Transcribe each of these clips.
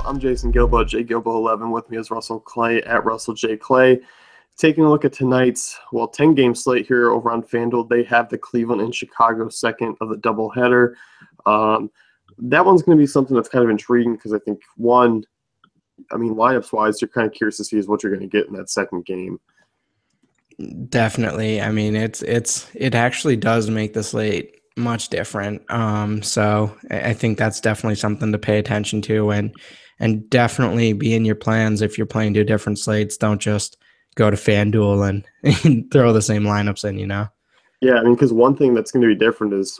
I'm Jason Gilbo, J Gilbo 11. With me is Russell Clay at Russell J Clay. Taking a look at tonight's 10-game slate here over on FanDuel, they have the Cleveland and Chicago second of the doubleheader. That one's going to be something that's kind of intriguing because I think lineups wise, you're kind of curious to see is what you're going to get in that second game. Definitely. I mean, it actually does make the slate much different. So I think that's definitely something to pay attention to and definitely be in your plans if you're playing two different slates. Don't just go to FanDuel and throw the same lineups in, Yeah, I mean, because one thing that's going to be different is,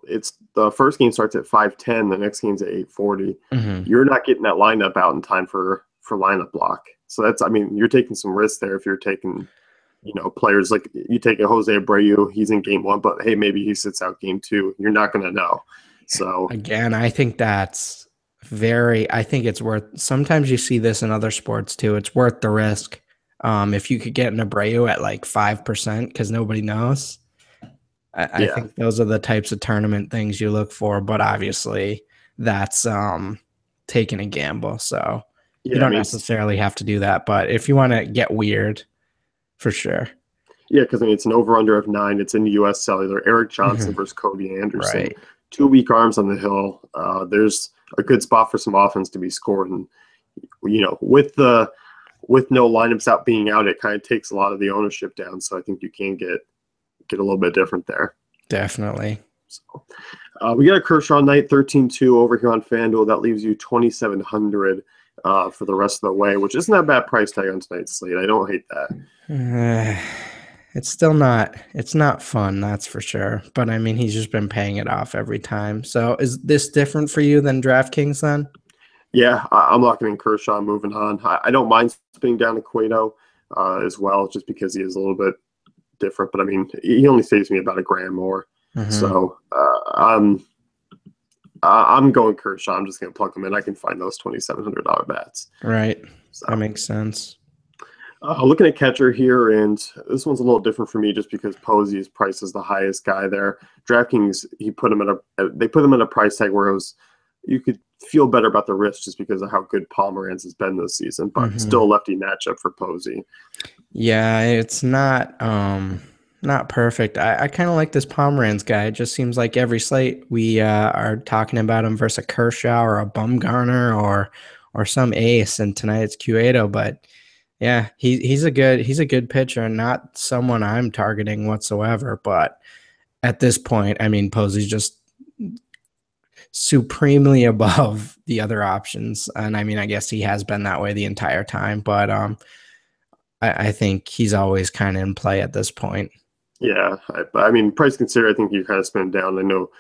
it's the first game starts at 5:10, the next game's at 8:40. Mm-hmm. You're not getting that lineup out in time for lineup block. So you're taking some risks there if you're taking, players like you take a Jose Abreu, he's in game one, but hey, maybe he sits out game two. You're not going to know. So again, I think I think it's worth, sometimes you see this in other sports too. It's worth the risk. If you could get an Abreu at like 5% because nobody knows, I think those are the types of tournament things you look for, but obviously that's taking a gamble. So you don't necessarily have to do that, but if you want to get weird, for sure. Yeah, because it's an over-under of 9. It's in U.S. Cellular. Eric Johnson versus Cody Anderson. Right. 2 weak arms on the hill. There's a good spot for some offense to be scored, and with no lineups being out, it kind of takes a lot of the ownership down. So I think you can get a little bit different there. Definitely. So we got a Kershaw night 13-2 over here on FanDuel. That leaves you 2,700 for the rest of the way, which isn't that bad price tag on tonight's slate. I don't hate that. It's still not. It's not fun, that's for sure. But I mean, he's just been paying it off every time. So is this different for you than DraftKings then? Yeah, I'm locking in Kershaw. Moving on. I don't mind spinning down to Cueto as well, just because he is a little bit different. But I mean, he only saves me about $1,000 more. Mm-hmm. So I'm going Kershaw. I'm just going to plug him in. I can find those $2,700 bats. Right. So that makes sense. Looking at catcher here, and this one's a little different for me just because Posey is priced as the highest guy there. DraftKings, they put him at a price tag where you could feel better about the risk just because of how good Pomeranz has been this season, but still a lefty matchup for Posey. Yeah, it's not perfect. I kind of like this Pomeranz guy. It just seems like every slate we are talking about him versus a Kershaw or a Bumgarner or some ace, and tonight it's Cueto, but yeah, he's a good pitcher, not someone I'm targeting whatsoever. But at this point, I mean, Posey's just supremely above the other options, and I mean, I guess he has been that way the entire time. But I think he's always kind of in play at this point. Yeah, I mean, price consider, I think you kind of spin down. I know,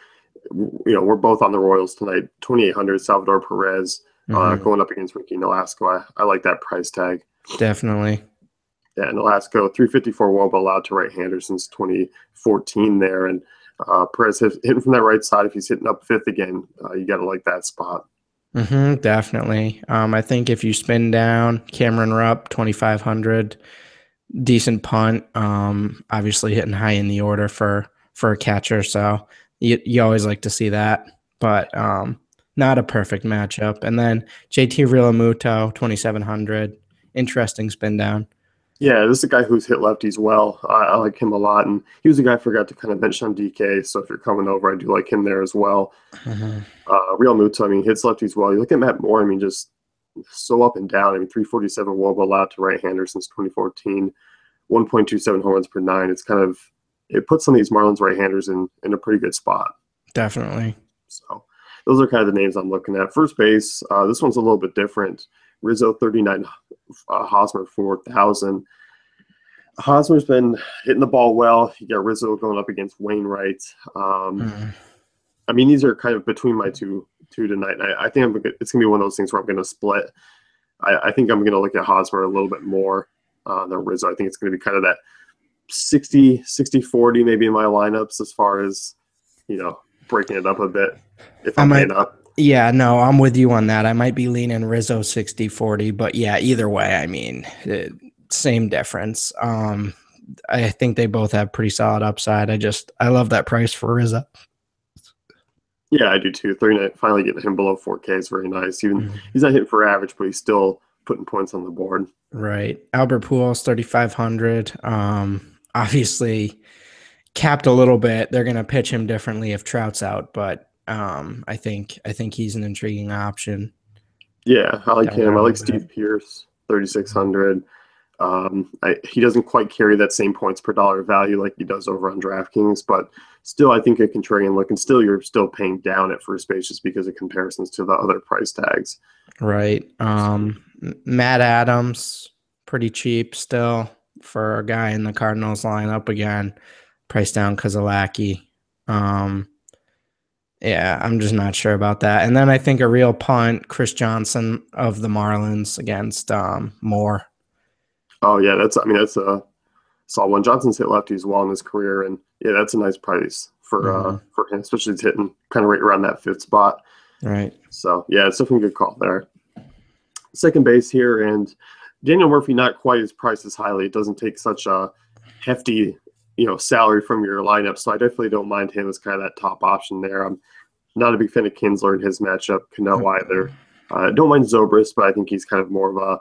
we're both on the Royals tonight. 2,800 Salvador Perez going up against Ricky Nolasco. I like that price tag. Definitely. Yeah, Nolasco, 354 WOBA allowed to right-hander since 2014 there. And Perez hitting from that right side. If he's hitting up fifth again, you got to like that spot. Definitely. I think if you spin down, Cameron Rupp, 2,500, decent punt. Obviously hitting high in the order for a catcher. So you always like to see that. But not a perfect matchup. And then JT Realmuto, 2,700. Interesting spin down. Yeah, this is a guy who's hit lefties well. I like him a lot, and he was a guy I forgot to kind of mention on DK. So if you're coming over, I do like him there as well. Realmuto, I mean, hits lefties well. You look at Matt Moore, I mean, just so up and down. I mean, 347 WOBA allowed to right-hander since 2014, 1.27 home runs per 9. It puts some of these Marlins right-handers in a pretty good spot. Definitely. So those are kind of the names I'm looking at. First base, this one's a little bit different. Rizzo 39, Hosmer 4,000. Hosmer's been hitting the ball well. You got Rizzo going up against Wainwright. I mean, these are kind of between my two tonight. I think it's going to be one of those things where I'm going to split. I think I'm going to look at Hosmer a little bit more than Rizzo. I think it's going to be kind of that 60-40 maybe in my lineups as far as, breaking it up a bit if I'm paying up. Yeah, no, I'm with you on that. I might be leaning Rizzo 60-40, but yeah, either way, I mean, same difference. I think they both have pretty solid upside. I love that price for Rizzo. Yeah, I do too. 39, finally getting him below 4K is very nice. Even he's not hitting for average, but he's still putting points on the board. Right. Albert Pujols, 3,500. Obviously capped a little bit. They're going to pitch him differently if Trout's out, but I think he's an intriguing option Yeah, I like down the him. I road a like little Steve bit. Pierce, 3,600. He doesn't quite carry that same points per dollar value like he does over on DraftKings, but still, I think a contrarian look, and still, you're still paying down at first base just because of comparisons to the other price tags. Right. Matt Adams, pretty cheap still for a guy in the Cardinals lineup again. Price down Kozolaki. Um, yeah, I'm just not sure about that. And then I think a real punt, Chris Johnson of the Marlins against Moore. Oh yeah, that's a solid one. Johnson's hit lefties well in his career, and yeah, that's a nice price for him, especially he's hitting kind of right around that fifth spot. Right. So yeah, it's definitely a good call there. Second base here, and Daniel Murphy not quite as priced as highly. It doesn't take such a hefty, salary from your lineup, so I definitely don't mind him as kind of that top option there. I'm not a big fan of Kinsler in his matchup, Cano either. Don't mind Zobrist, but I think he's kind of more of a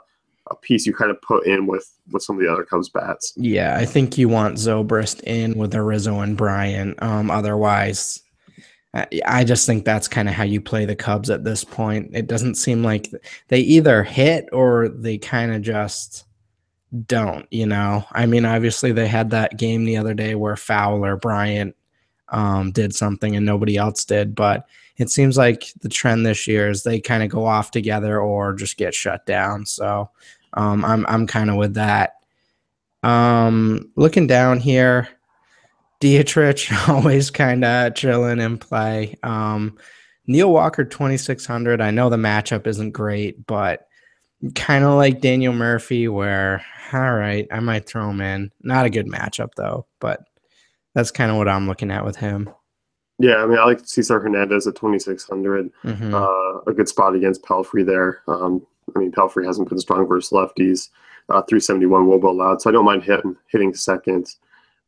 piece you kind of put in with some of the other Cubs bats. Yeah, I think you want Zobrist in with Rizzo and Bryant. Otherwise, I just think that's kind of how you play the Cubs at this point. It doesn't seem like they either hit or they kind of just don't, I mean, obviously they had that game the other day where Fowler, Bryant did something and nobody else did, but it seems like the trend this year is they kind of go off together or just get shut down. So I'm kind of with that. Looking down here, Dietrich always kind of chilling in play. Neil Walker 2,600. I know the matchup isn't great, but kind of like Daniel Murphy, where all right, I might throw him in. Not a good matchup though, but that's kind of what I'm looking at with him. Yeah, I mean, I like Cesar Hernandez at 2,600. Mm-hmm. A good spot against Pelfrey there. I mean, Pelfrey hasn't been strong versus lefties. 371 will be allowed, so I don't mind hitting second.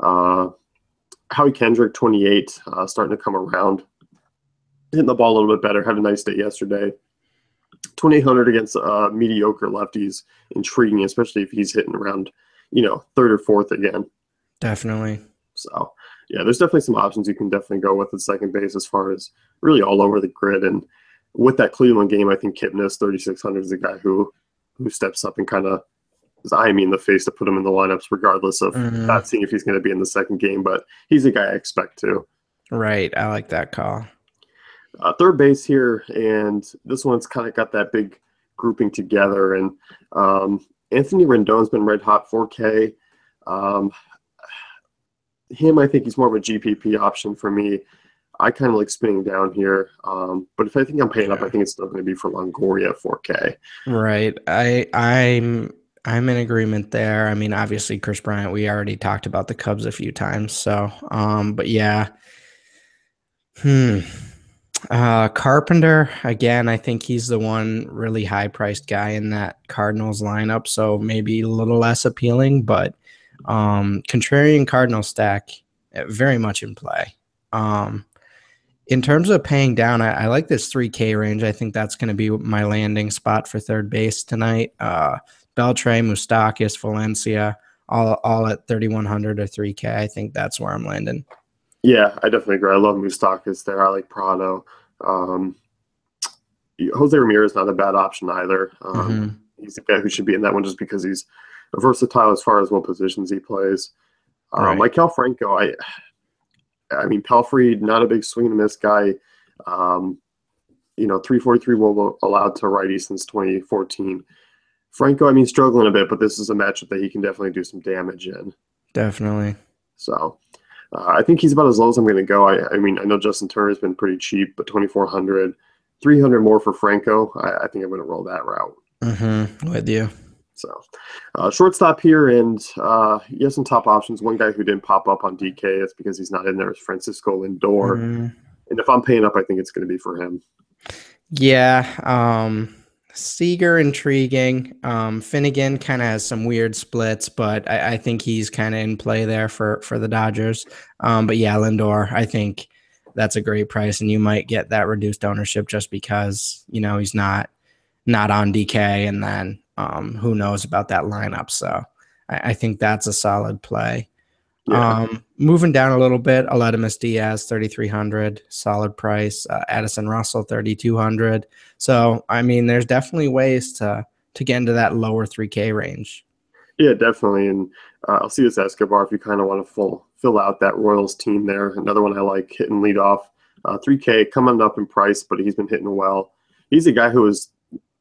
Howie Kendrick, 28, starting to come around. Hitting the ball a little bit better. Had a nice day yesterday. 2,800 against mediocre lefties. Intriguing, especially if he's hitting around, third or fourth again. Definitely. So, yeah, there's definitely some options you can definitely go with at second base as far as really all over the grid. And with that Cleveland game, I think Kipnis, 3,600, is a guy who steps up and kind of is eyeing me in the face to put him in the lineups, regardless of not seeing if he's going to be in the second game. But he's a guy I expect to. Right. I like that call. Third base here, and this one's kind of got that big grouping together. And Anthony Rendon's been red hot 4K. Him, I think he's more of a GPP option for me. I kind of like spinning down here, but if I think I'm paying up, I think it's still going to be for Longoria at 4K. Right. I'm in agreement there. I mean, obviously Chris Bryant, we already talked about the Cubs a few times. So, but yeah. Carpenter, again, I think he's the one really high priced guy in that Cardinals lineup. So maybe a little less appealing, but contrarian Cardinal stack very much in play. In terms of paying down, I like this 3K range. I think that's going to be my landing spot for third base tonight. Beltre, Moustakas, Valencia, all at 3,100 or 3K. I think that's where I'm landing. Yeah, I definitely agree. I love Moustakas there. I like Prado. Jose Ramirez not a bad option either. He's a guy who should be in that one just because he's versatile as far as what positions he plays. Right. Maikel Franco, I mean, Pelfrey, not a big swing and miss guy. 343 will allowed to righty since 2014. Franco, I mean, struggling a bit, but this is a matchup that he can definitely do some damage in. Definitely. So I think he's about as low as I'm going to go. I mean, I know Justin Turner's been pretty cheap, but 2,400, 300 more for Franco. I think I'm going to roll that route. With you. So, shortstop here, and you have some top options. One guy who didn't pop up on DK, it's because he's not in there, is Francisco Lindor. And if I'm paying up, I think it's going to be for him. Yeah. Seager, intriguing. Finnegan kind of has some weird splits, but I think he's kind of in play there for the Dodgers. But yeah, Lindor, I think that's a great price, and you might get that reduced ownership just because, he's not on DK, and then who knows about that lineup. So I think that's a solid play. Yeah. Moving down a little bit, Aledimus Diaz, 3,300, solid price. Addison Russell, 3,200. So, I mean, there's definitely ways to get into that lower 3K range. Yeah, definitely. And I'll see this Escobar if you kind of want to fill out that Royals team there. Another one I like hitting lead off. 3K coming up in price, but he's been hitting well. He's a guy who was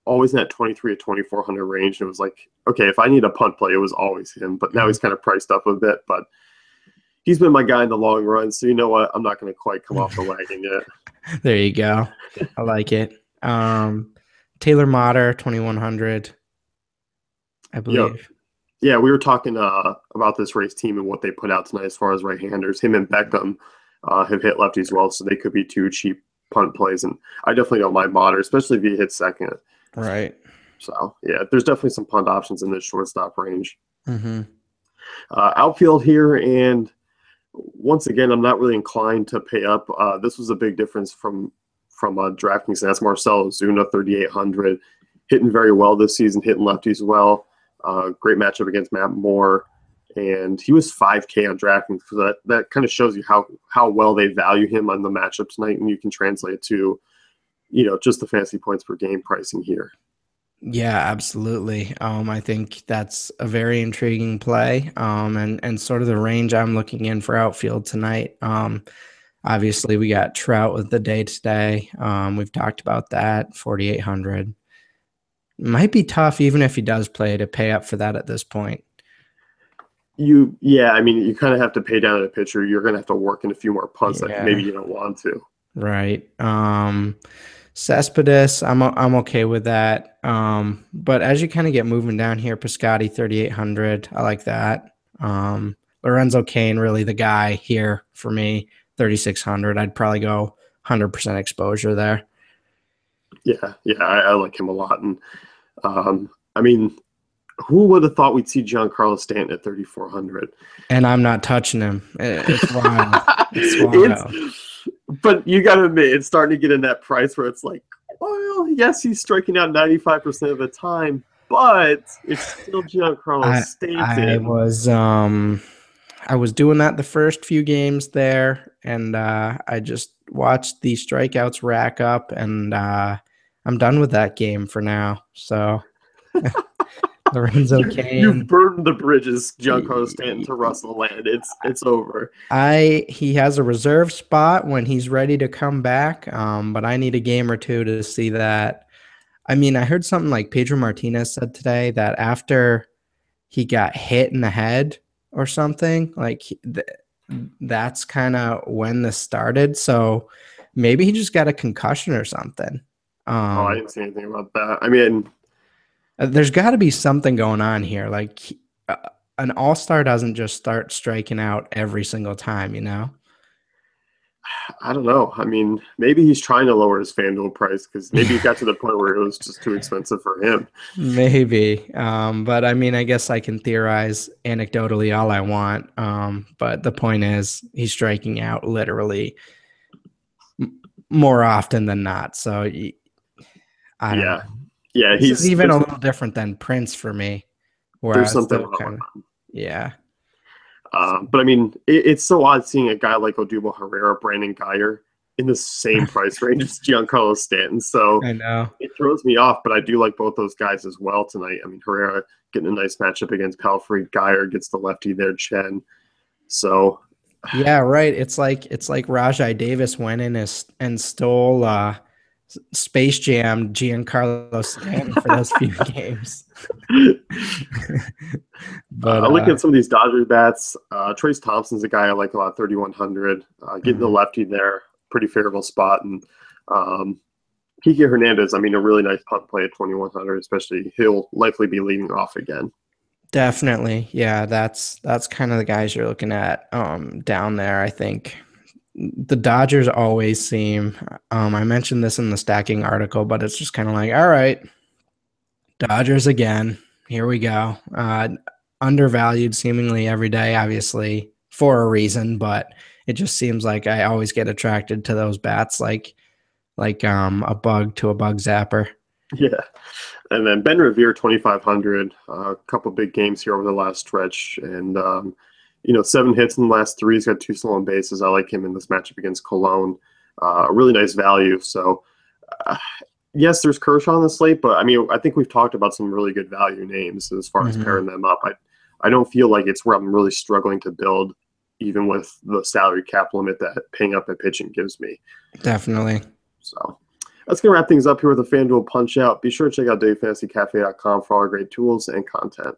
always in that 23 to 2,400 range. And it was like, okay, if I need a punt play, it was always him. But now he's kind of priced up a bit. But he's been my guy in the long run. So you know what? I'm not going to quite come off the wagon yet. There you go. I like it. Taylor Motter, 2,100, I believe. Yep. Yeah, we were talking about this race team and what they put out tonight as far as right-handers. Him and Beckham have hit lefties well, so they could be two cheap punt plays. And I definitely don't mind Motter, especially if he hits second. Right. So, yeah, there's definitely some punt options in this shortstop range. Mm-hmm. Outfield here, and once again, I'm not really inclined to pay up. This was a big difference from DraftKings. That's Marcell Ozuna, 3,800, hitting very well this season, hitting lefties well. Great matchup against Matt Moore, and he was 5K on DraftKings. So that kind of shows you how well they value him on the matchup tonight, and you can translate it to, just the fantasy points per game pricing here. Yeah, absolutely. I think that's a very intriguing play, and sort of the range I'm looking in for outfield tonight. Obviously, we got Trout with the day today. We've talked about that, 4,800. Might be tough, even if he does play, to pay up for that at this point. You kind of have to pay down at a pitcher. You're going to have to work in a few more punts that maybe you don't want to. Right. Cespedes, I'm okay with that. But as you kind of get moving down here, Piscotty, 3,800. I like that. Lorenzo Cain, really the guy here for me, 3,600. I'd probably go 100% exposure there. Yeah, I like him a lot. And who would have thought we'd see Giancarlo Stanton at 3,400? And I'm not touching him. It's wild. It's wild. But you got to admit, it's starting to get in that price where it's like, well, yes, he's striking out 95% of the time, but it's still Giancarlo Stanton. I was doing that the first few games there, and I just watched the strikeouts rack up, and I'm done with that game for now. So Lorenzo Cain. You've burned the bridges, Giancarlo Stanton to Russell Land. It's over. He has a reserve spot when he's ready to come back, but I need a game or two to see that. I mean, I heard something like Pedro Martinez said today that after he got hit in the head or something, like that's kind of when this started. So maybe he just got a concussion or something. I didn't see anything about that. I mean, there's got to be something going on here. Like an all-star doesn't just start striking out every single time, I don't know. I mean, maybe he's trying to lower his FanDuel price because maybe he got to the point where it was just too expensive for him. Maybe. But I mean, I guess I can theorize anecdotally all I want. But the point is he's striking out literally more often than not. So I don't know. Yeah, he's even a little different than Prince for me. There's something wrong. Yeah. But I mean, it's so odd seeing a guy like Odubel Herrera, Brandon Guyer in the same price range as Giancarlo Stanton. So I know it throws me off, but I do like both those guys as well tonight. I mean, Herrera getting a nice matchup against Palfrey. Guyer gets the lefty there, Chen. So yeah, right. It's like Rajai Davis went in and stole Space Jam Giancarlo Stanton for those few games. But looking at some of these Dodgers bats, Trace Thompson's a guy I like a lot, 3,100. Getting the lefty there, pretty favorable spot. And Kike Hernandez, I mean, a really nice punt play at 2,100, especially he'll likely be leading off again. Definitely. Yeah, that's kind of the guys you're looking at down there, I think. The Dodgers always seem, I mentioned this in the stacking article, but it's just kind of like, all right, Dodgers again. Here we go. Undervalued seemingly every day, obviously, for a reason, but it just seems like I always get attracted to those bats, like a bug to a bug zapper. Yeah. And then Ben Revere, 2,500, a couple big games here over the last stretch. And, 7 hits in the last three. He's got 2 stolen bases. I like him in this matchup against Cologne. A really nice value. So, yes, there's Kershaw on the slate, but I mean, I think we've talked about some really good value names as far as pairing them up. I don't feel like it's where I'm really struggling to build, even with the salary cap limit that paying up and pitching gives me. Definitely. So that's going to wrap things up here with a FanDuel Punch Out. Be sure to check out DailyFantasyCafe.com for all our great tools and content.